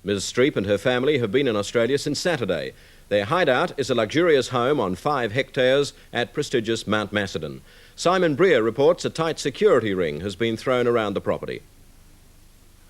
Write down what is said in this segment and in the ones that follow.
Ms. Streep and her family have been in Australia since Saturday. Their hideout is a luxurious home on 5 hectares at prestigious Mount Macedon. Simon Breer reports a tight security ring has been thrown around the property.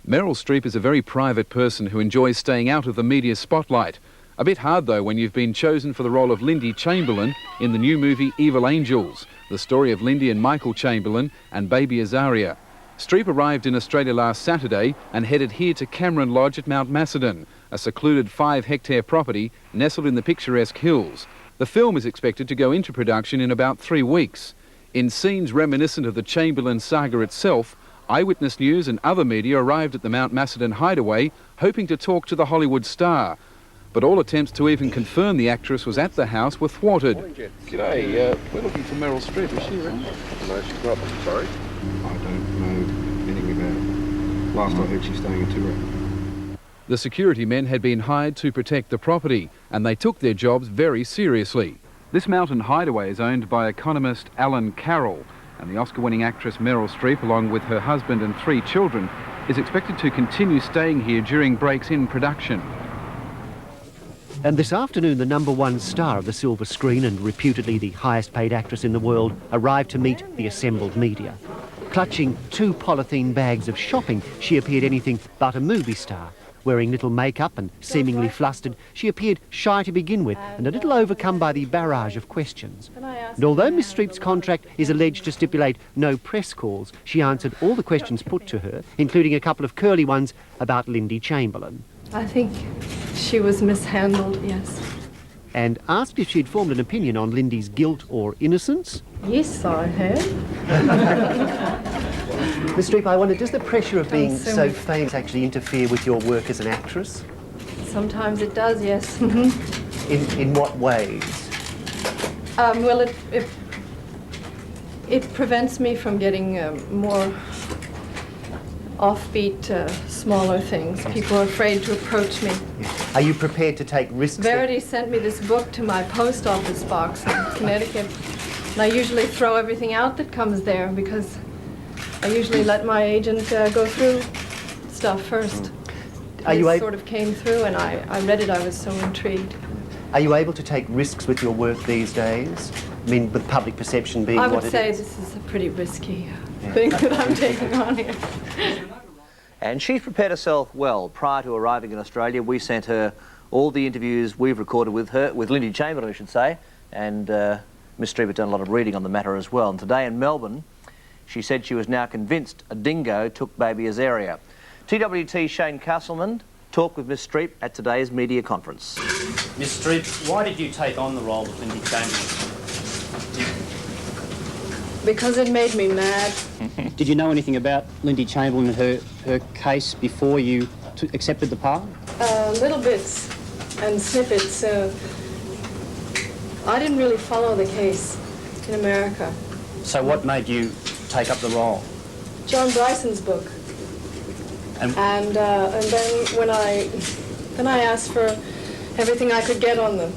Meryl Streep is a very private person who enjoys staying out of the media spotlight. A bit hard, though, when you've been chosen for the role of Lindy Chamberlain in the new movie Evil Angels, the story of Lindy and Michael Chamberlain and baby Azaria. Streep arrived in Australia last Saturday and headed here to Cameron Lodge at Mount Macedon, a secluded 5-hectare property nestled in the picturesque hills. The film is expected to go into production in about 3 weeks. In scenes reminiscent of the Chamberlain saga itself, Eyewitness News and other media arrived at the Mount Macedon hideaway hoping to talk to the Hollywood star. But all attempts to even confirm the actress was at the house were thwarted. G'day, we're looking for Meryl Streep. Is she around? No, she's not. Sorry. I don't know anything about her. Last I heard, she's staying in Toorak. The security men had been hired to protect the property, and they took their jobs very seriously. This mountain hideaway is owned by economist Alan Carroll, and the Oscar-winning actress Meryl Streep, along with her husband and 3 children, is expected to continue staying here during breaks in production. And this afternoon, the #1 star of the silver screen and reputedly the highest paid actress in the world arrived to meet the assembled media. Clutching 2 polythene bags of shopping, she appeared anything but a movie star. Wearing little makeup and seemingly flustered, she appeared shy to begin with and a little overcome by the barrage of questions. And although Miss Streep's contract is alleged to stipulate no press calls, she answered all the questions put to her, including a couple of curly ones about Lindy Chamberlain. I think she was mishandled, yes. And asked if she'd formed an opinion on Lindy's guilt or innocence. Yes, I have. Miss Streep, I wonder, does the pressure of being so so famous actually interfere with your work as an actress? Sometimes it does, yes. In what ways? Well, it prevents me from getting more offbeat, smaller things. People are afraid to approach me. Are you prepared to take risks? Verity sent me this book to my post office box in Connecticut, and I usually throw everything out that comes there because I usually let my agent go through stuff first. This sort of came through, and I read it. I was so intrigued. Are you able to take risks with your work these days? I mean, with public perception being what it is? I would say this is a pretty risky thing that I'm taking on here. And she's prepared herself well. Prior to arriving in Australia, we sent her all the interviews we've recorded with her, with Lindy Chamberlain, I should say, and Miss Streep had done a lot of reading on the matter as well. And today in Melbourne, she said she was now convinced a dingo took baby Azaria. TWT Shane Castleman talked with Miss Streep at today's media conference. Miss Streep, why did you take on the role of Lindy Chamberlain? Because it made me mad. Did you know anything about Lindy Chamberlain and her case before you accepted the part? Little bits and snippets. I didn't really follow the case in America. So what made you take up the role? John Bryson's book. And then when I asked for everything I could get on the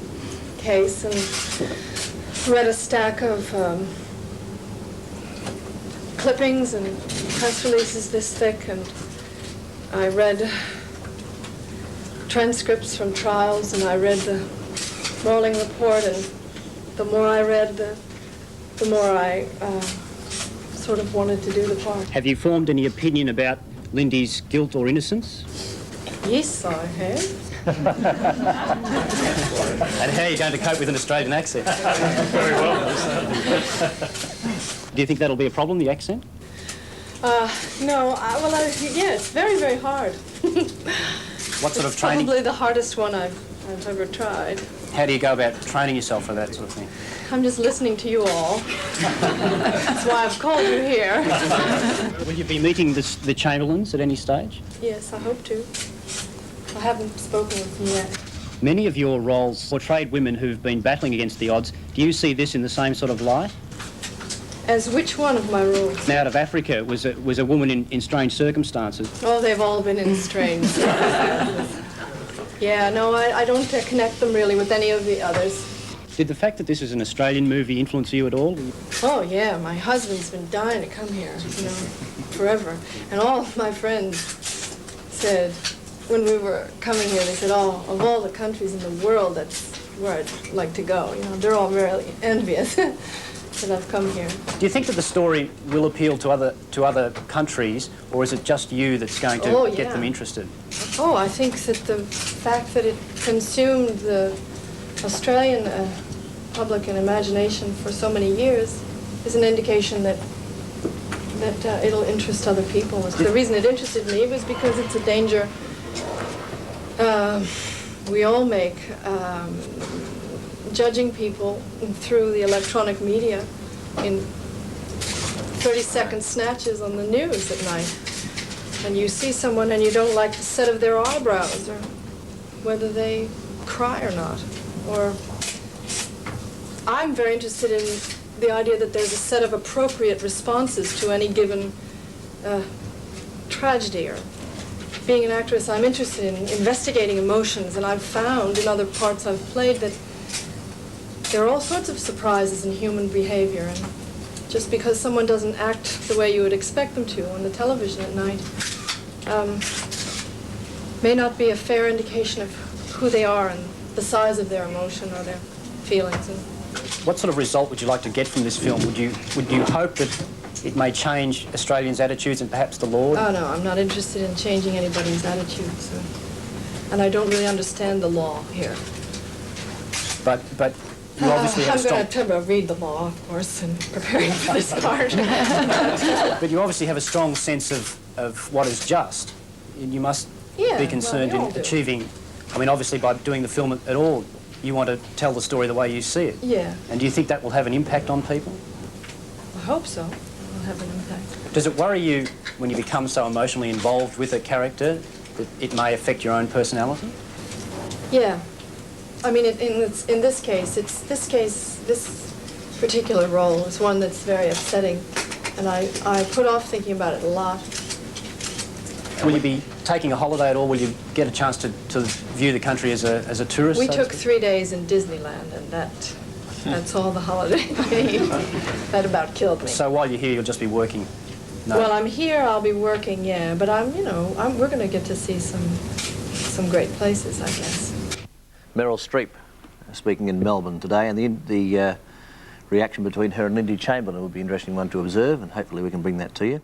case and read a stack of clippings and press releases this thick, and I read transcripts from trials, and I read the rolling report, and the more I read, the more I sort of wanted to do the part. Have you formed any opinion about Lindy's guilt or innocence? Yes, I have. And how are you going to cope with an Australian accent? Very well. Do you think that'll be a problem, the accent? No, yeah, it's very, very hard. What sort of training? Probably the hardest one I've ever tried. How do you go about training yourself for that sort of thing? I'm just listening to you all. That's why I've called you here. Will you be meeting the Chamberlains at any stage? Yes, I hope to. I haven't spoken with them yet. Many of your roles portrayed women who've been battling against the odds. Do you see this in the same sort of light? As which one of my roles? Now, out of Africa was a woman in strange circumstances. Oh, they've all been in strange circumstances. Yeah, no, I don't connect them really with any of the others. Did the fact that this is an Australian movie influence you at all? Oh, yeah, my husband's been dying to come here, forever. And all of my friends said, when we were coming here, they said, oh, of all the countries in the world, that's where I'd like to go. You know, they're all very envious that I've come here. Do you think that the story will appeal to other countries, or is it just you that's going to get them interested? Oh, I think that the fact that it consumed the Australian public and imagination for so many years is an indication that it'll interest other people. The reason it interested me was because it's a danger we all make, judging people through the electronic media in 30-second snatches on the news at night. And you see someone and you don't like the set of their eyebrows, or whether they cry or not. Or I'm very interested in the idea that there's a set of appropriate responses to any given tragedy. Or being an actress, I'm interested in investigating emotions, and I've found in other parts I've played that there are all sorts of surprises in human behavior, and just because someone doesn't act the way you would expect them to on the television at night may not be a fair indication of who they are and the size of their emotion or their feelings. And what sort of result would you like to get from this film? Would you hope that it may change Australians' attitudes and perhaps the law? Oh, no, I'm not interested in changing anybody's attitudes. And I don't really understand the law here. But you obviously have a strong... I'm going to read the law, of course, and preparing for this part. But you obviously have a strong sense of what is just. You must be concerned in achieving... I mean, obviously, by doing the film at all, you want to tell the story the way you see it. Yeah. And do you think that will have an impact on people? I hope so. It will have an impact. Does it worry you when you become so emotionally involved with a character that it may affect your own personality? Yeah. I mean, in this case, this particular role is one that's very upsetting, and I put off thinking about it a lot. Will you be taking a holiday at all? Will you get a chance to view the country as a tourist? We took 3 days in Disneyland, and that's all the holiday I need. That about killed me. So while you're here, you'll just be working? No. Well, I'm here, I'll be working, yeah, but we're going to get to see some great places, I guess. Meryl Streep speaking in Melbourne today, and the reaction between her and Lindy Chamberlain would be an interesting one to observe, and hopefully we can bring that to you.